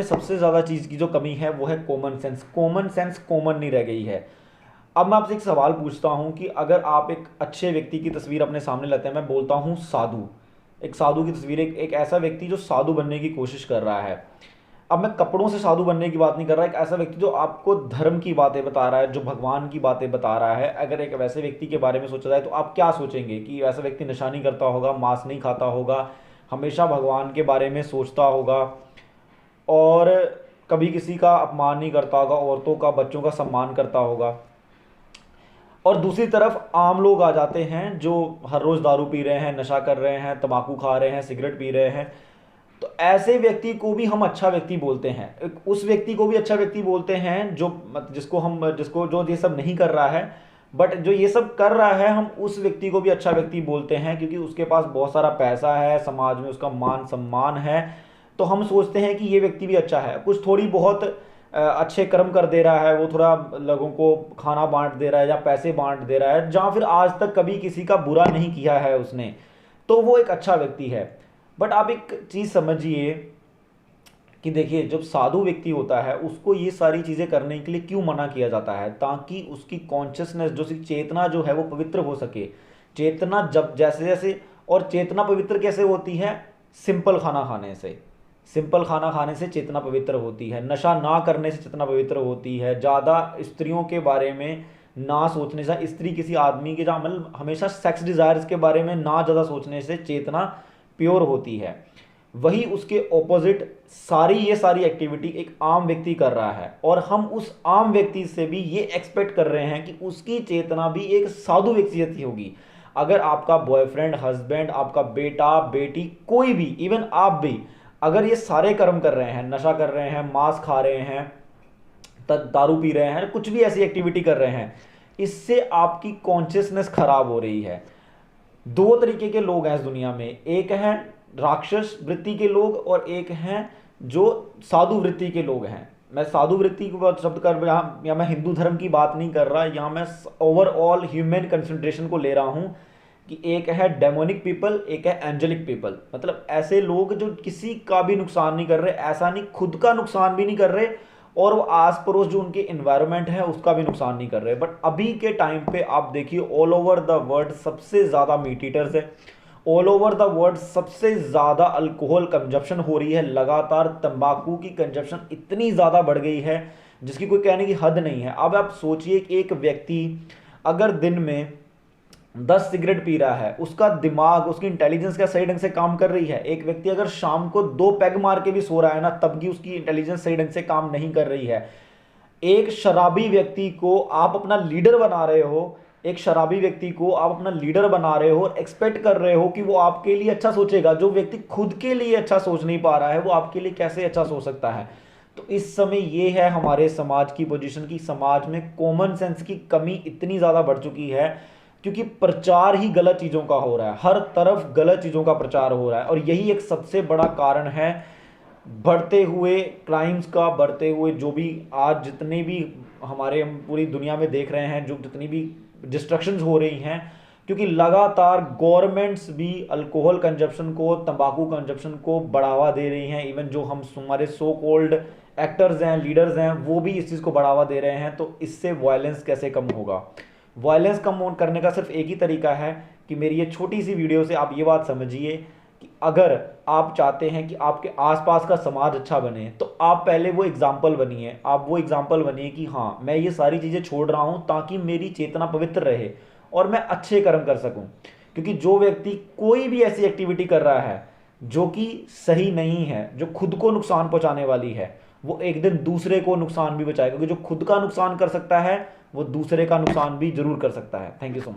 सबसे ज़्यादा चीज़ की जो कमी है वो है common sense. Common sense common नहीं रह गई है। अब मैं आपसे एक सवाल पूछता हूँ कि अगर आप एक अच्छे व्यक्ति की तस्वीर अपने सामने लाते हैं, मैं बोलता हूँ साधु, एक साधु की तस्वीर, एक ऐसा व्यक्ति जो साधु बनने की कोशिश कर रहा है। अब मैं कपड़ों से साधु बनने की बात नहीं कर रहा, एक ऐसा व्यक्ति जो आपको धर्म की बातें बता रहा है, जो भगवान की बातें बता रहा है। अगर एक वैसे व्यक्ति के बारे में सोचा जाए तो आप क्या सोचेंगे कि वैसा व्यक्ति नशा नहीं करता होगा, मांस नहीं खाता होगा, हमेशा भगवान के बारे में सोचता होगा और कभी किसी का अपमान नहीं करता होगा, औरतों का, बच्चों का सम्मान करता होगा। और दूसरी तरफ आम लोग आ जाते हैं जो हर रोज़ दारू पी रहे हैं, नशा कर रहे हैं, तंबाकू खा रहे हैं, सिगरेट पी रहे हैं। तो ऐसे व्यक्ति को भी हम अच्छा व्यक्ति बोलते हैं, उस व्यक्ति को भी अच्छा व्यक्ति बोलते हैं जो जिसको जो ये सब नहीं कर रहा है, बट जो ये सब कर रहा है हम उस व्यक्ति को भी अच्छा व्यक्ति बोलते हैं, क्योंकि उसके पास बहुत सारा पैसा है, समाज में उसका मान सम्मान है। तो हम सोचते हैं कि ये व्यक्ति भी अच्छा है, कुछ थोड़ी बहुत अच्छे कर्म कर दे रहा है, वो थोड़ा लोगों को खाना बांट दे रहा है या पैसे बांट दे रहा है, जहाँ फिर आज तक कभी किसी का बुरा नहीं किया है उसने, तो वो एक अच्छा व्यक्ति है। बट आप एक चीज़ समझिए कि देखिए, जब साधु व्यक्ति होता है उसको ये सारी चीज़ें करने के लिए क्यों मना किया जाता है? ताकि उसकी कॉन्शियसनेस, जो उसकी चेतना जो है वो पवित्र हो सके। चेतना जब जैसे जैसे, और चेतना पवित्र कैसे होती है? सिंपल खाना खाने से। सिंपल खाना खाने से चेतना पवित्र होती है, नशा ना करने से चेतना पवित्र होती है, ज़्यादा स्त्रियों के बारे में ना सोचने से, स्त्री किसी आदमी के जहाँ मतलब हमेशा सेक्स डिज़ायर्स के बारे में ना ज़्यादा सोचने से चेतना प्योर होती है। वही उसके ऑपोजिट ये सारी एक्टिविटी एक आम व्यक्ति कर रहा है, और हम उस आम व्यक्ति से भी ये एक्सपेक्ट कर रहे हैं कि उसकी चेतना भी एक साधु व्यक्ति जैसी होगी। अगर आपका बॉयफ्रेंड, हस्बैंड, आपका बेटा, बेटी, कोई भी, इवन आप भी, अगर ये सारे कर्म कर रहे हैं, नशा कर रहे हैं, मांस खा रहे हैं, दारू पी रहे हैं, कुछ भी ऐसी एक्टिविटी कर रहे हैं, इससे आपकी कॉन्शियसनेस खराब हो रही है। दो तरीके के लोग हैं इस दुनिया में, एक हैं राक्षस वृत्ति के लोग और एक हैं जो साधु वृत्ति के लोग हैं। मैं साधु वृत्ति को शब्द कर यहाँ या मैं हिंदू धर्म की बात नहीं कर रहा, यहाँ मैं ओवरऑल ह्यूमन कंसंट्रेशन को ले रहा हूँ कि एक है डेमोनिक पीपल, एक है एंजेलिक पीपल। मतलब ऐसे लोग जो किसी का भी नुकसान नहीं कर रहे, ऐसा नहीं खुद का नुकसान भी नहीं कर रहे, और वो आस पड़ोस जो उनके इन्वायरमेंट है उसका भी नुकसान नहीं कर रहे। बट अभी के टाइम पे आप देखिए, ऑल ओवर द वर्ल्ड सबसे ज़्यादा मीट ईटर्स है, ऑल ओवर द वर्ल्ड सबसे ज़्यादा अल्कोहल कंजप्शन हो रही है लगातार, तंबाकू की कंजप्शन इतनी ज़्यादा बढ़ गई है जिसकी कोई कहने की हद नहीं है। अब आप सोचिए कि एक व्यक्ति अगर दिन में 10 सिगरेट पी रहा है, उसका दिमाग, उसकी इंटेलिजेंस क्या सही ढंग से काम कर रही है? एक व्यक्ति अगर शाम को 2 पैग मार के भी सो रहा है ना, तब भी उसकी इंटेलिजेंस सही ढंग से काम नहीं कर रही है। एक शराबी व्यक्ति को आप अपना लीडर बना रहे हो, एक शराबी व्यक्ति को आप अपना लीडर बना रहे हो और एक्सपेक्ट कर रहे हो कि वो आपके लिए अच्छा सोचेगा। जो व्यक्ति खुद के लिए अच्छा सोच नहीं पा रहा है वो आपके लिए कैसे अच्छा सोच सकता है? तो इस समय ये है हमारे समाज की पोजीशन की, समाज में कॉमन सेंस की कमी इतनी ज़्यादा बढ़ चुकी है क्योंकि प्रचार ही गलत चीज़ों का हो रहा है, हर तरफ गलत चीज़ों का प्रचार हो रहा है। और यही एक सबसे बड़ा कारण है बढ़ते हुए क्राइम्स का, बढ़ते हुए जो भी आज जितने भी हमारे हम पूरी दुनिया में देख रहे हैं, जो जितनी भी डिस्ट्रक्शंस हो रही हैं, क्योंकि लगातार गवर्नमेंट्स भी अल्कोहल कंजप्शन को, तंबाकू कंजप्शन को बढ़ावा दे रही हैं। इवन जो हम हमारे सो कॉल्ड एक्टर्स हैं, लीडर्स हैं, वो भी इस चीज़ को बढ़ावा दे रहे हैं। तो इससे वायलेंस कैसे कम होगा? वायलेंस कम करने का सिर्फ एक ही तरीका है कि मेरी ये छोटी सी वीडियो से आप ये बात समझिए कि अगर आप चाहते हैं कि आपके आसपास का समाज अच्छा बने तो आप पहले वो एग्जाम्पल बनिए। आप वो एग्जाम्पल बनिए कि हाँ, मैं ये सारी चीज़ें छोड़ रहा हूँ ताकि मेरी चेतना पवित्र रहे और मैं अच्छे कर्म कर सकूँ। क्योंकि जो व्यक्ति कोई भी ऐसी एक्टिविटी कर रहा है जो कि सही नहीं है, जो खुद को नुकसान पहुँचाने वाली है, वो एक दिन दूसरे को नुकसान भी पहुँचाएगा। क्योंकि जो खुद का नुकसान कर सकता है वो दूसरे का नुकसान भी जरूर कर सकता है। Thank you so much.